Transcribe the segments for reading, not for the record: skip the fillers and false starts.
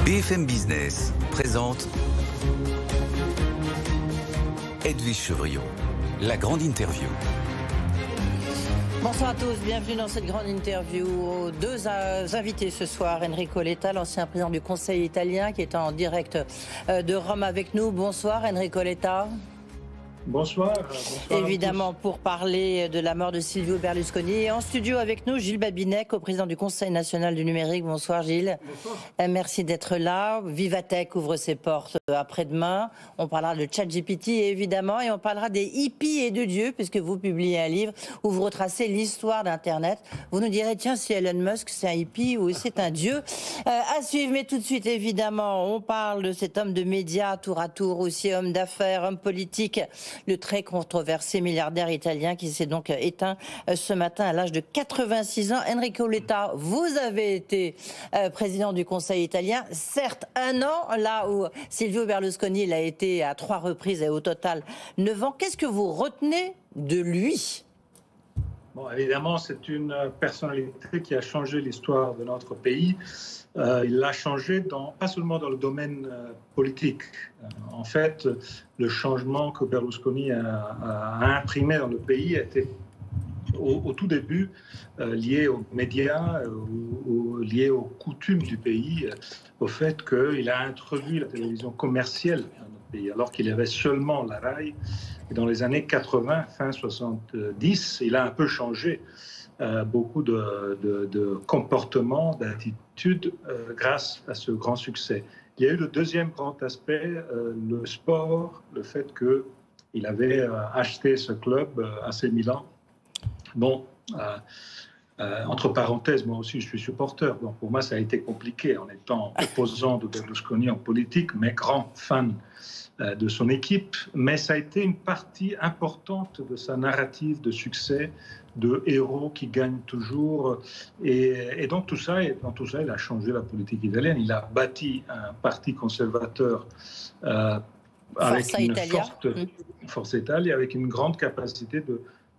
BFM Business présente Edwige Chevrillon, la grande interview. Bonsoir à tous, bienvenue dans cette grande interview. Deux invités ce soir, Enrico Letta, l'ancien président du Conseil italien qui est en direct de Rome avec nous. Bonsoir Enrico Letta. Bonsoir. Évidemment, pour parler de la mort de Silvio Berlusconi. Et en studio avec nous, Gilles Babinet, co-président du Conseil national du numérique. Bonsoir Gilles. Bonsoir. Merci d'être là. Vivatech ouvre ses portes après-demain. On parlera de ChatGPT évidemment, et on parlera des hippies et de Dieu, puisque vous publiez un livre où vous retracez l'histoire d'Internet. Vous nous direz, tiens, si Elon Musk c'est un hippie ou c'est un dieu. À suivre, mais tout de suite évidemment, on parle de cet homme de médias tour à tour, aussi homme d'affaires, homme politique, le très controversé milliardaire italien qui s'est donc éteint ce matin à l'âge de 86 ans. Enrico Letta, vous avez été président du Conseil italien, certes un an, là où Silvio Berlusconi l'a été à 3 reprises et au total 9 ans. Qu'est-ce que vous retenez de lui ? Bon, évidemment, c'est une personnalité qui a changé l'histoire de notre pays. Il l'a changé pas seulement dans le domaine politique. En fait, le changement que Berlusconi a imprimé dans le pays était au tout début lié aux médias, lié aux coutumes du pays, au fait qu'il a introduit la télévision commerciale dans notre pays, alors qu'il y avait seulement la RAI. Et dans les années 80, fin 70, il a un peu changé beaucoup de comportements, d'attitudes grâce à ce grand succès. Il y a eu le deuxième grand aspect, le sport, le fait qu'il avait acheté ce club AC Milan. Bon, entre parenthèses, moi aussi je suis supporter. Donc pour moi ça a été compliqué en étant opposant de Berlusconi en politique, mais grand fan de son équipe. Mais ça a été une partie importante de sa narrative de succès, de héros qui gagnent toujours. Et dans tout ça, il a changé la politique italienne. Il a bâti un parti conservateur avec une forte Forza Italia, avec une grande capacité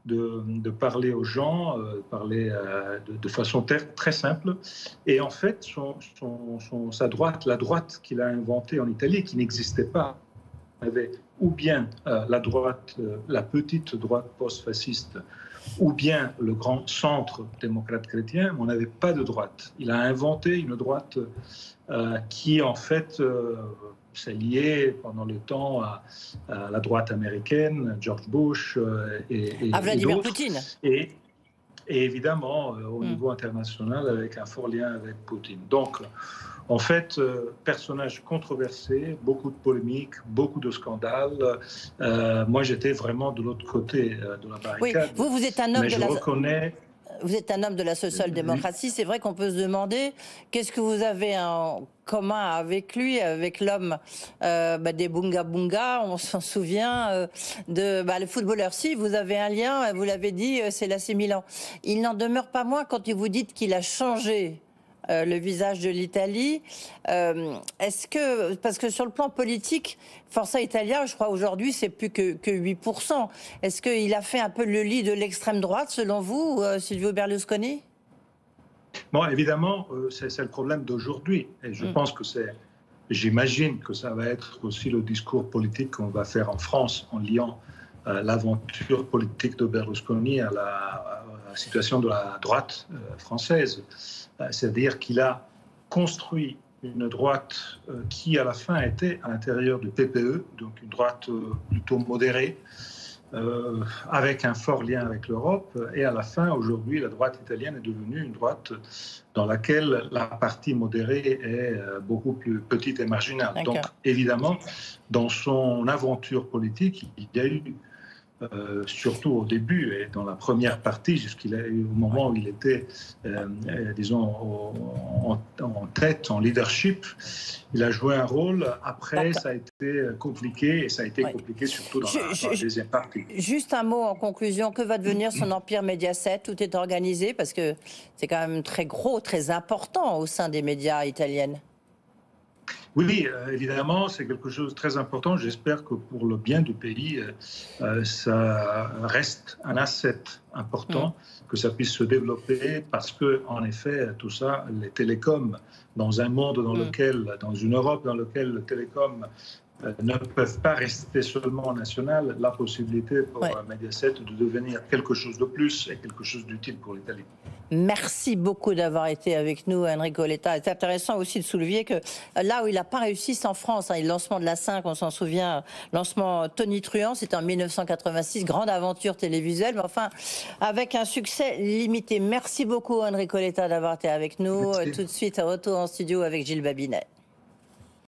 de parler aux gens, parler de façon très simple. Et en fait, sa droite, la droite qu'il a inventée en Italie, qui n'existait pas, avait ou bien la droite, la petite droite post-fasciste, ou bien le grand centre démocrate chrétien, mais on n'avait pas de droite. Il a inventé une droite qui, en fait, s'est liée pendant le temps à la droite américaine, George Bush et Vladimir d'autres. Poutine. Et évidemment, au niveau international, avec un fort lien avec Poutine. Donc, en fait, personnage controversé, beaucoup de polémiques, beaucoup de scandales. Moi, j'étais vraiment de l'autre côté de la barricade. Oui, vous êtes un homme de la... reconnais... Vous êtes un homme de la social-démocratie. C'est vrai qu'on peut se demander qu'est-ce que vous avez en commun avec lui, avec l'homme des Bunga Bunga. On s'en souvient le footballeur. Si, vous avez un lien, vous l'avez dit, c'est l'AC Milan. Il n'en demeure pas moins quand vous dites qu'il a changé le visage de l'Italie. Est-ce que, parce que sur le plan politique, Forza Italia, je crois aujourd'hui, c'est plus que 8%. Est-ce qu'il a fait un peu le lit de l'extrême droite, selon vous, Silvio Berlusconi ? Bon, évidemment, c'est le problème d'aujourd'hui. Et je pense que j'imagine que ça va être aussi le discours politique qu'on va faire en France, en liant l'aventure politique de Berlusconi à la situation de la droite française. C'est-à-dire qu'il a construit une droite qui, à la fin, était à l'intérieur du PPE, donc une droite plutôt modérée, avec un fort lien avec l'Europe. Et à la fin, aujourd'hui, la droite italienne est devenue une droite dans laquelle la partie modérée est beaucoup plus petite et marginale. Donc, évidemment, dans son aventure politique, il y a eu surtout au début et dans la première partie, jusqu'au moment où il était, disons, en tête, en leadership, il a joué un rôle. Après, ça a été compliqué, et ça a été compliqué surtout dans la deuxième partie. Juste un mot en conclusion. Que va devenir son empire Mediaset ? Tout est organisé, parce que c'est quand même très gros, très important au sein des médias italiennes. Oui, évidemment, c'est quelque chose de très important. J'espère que pour le bien du pays, ça reste un asset important, que ça puisse se développer, parce que, en effet, tout ça, les télécoms, dans un monde dans lequel, dans une Europe dans laquelle les télécoms ne peuvent pas rester seulement national, la possibilité pour Mediaset de devenir quelque chose de plus et quelque chose d'utile pour l'Italie. Merci beaucoup d'avoir été avec nous, Enrico Letta. C'est intéressant aussi de soulever que là où il n'a pas réussi, c'est en France. Le lancement de la 5, on s'en souvient, lancement tonitruant, c'était en 1986, grande aventure télévisuelle, mais enfin, avec un succès limité. Merci beaucoup, Enrico Letta, d'avoir été avec nous. Merci. Tout de suite, retour en studio avec Gilles Babinet.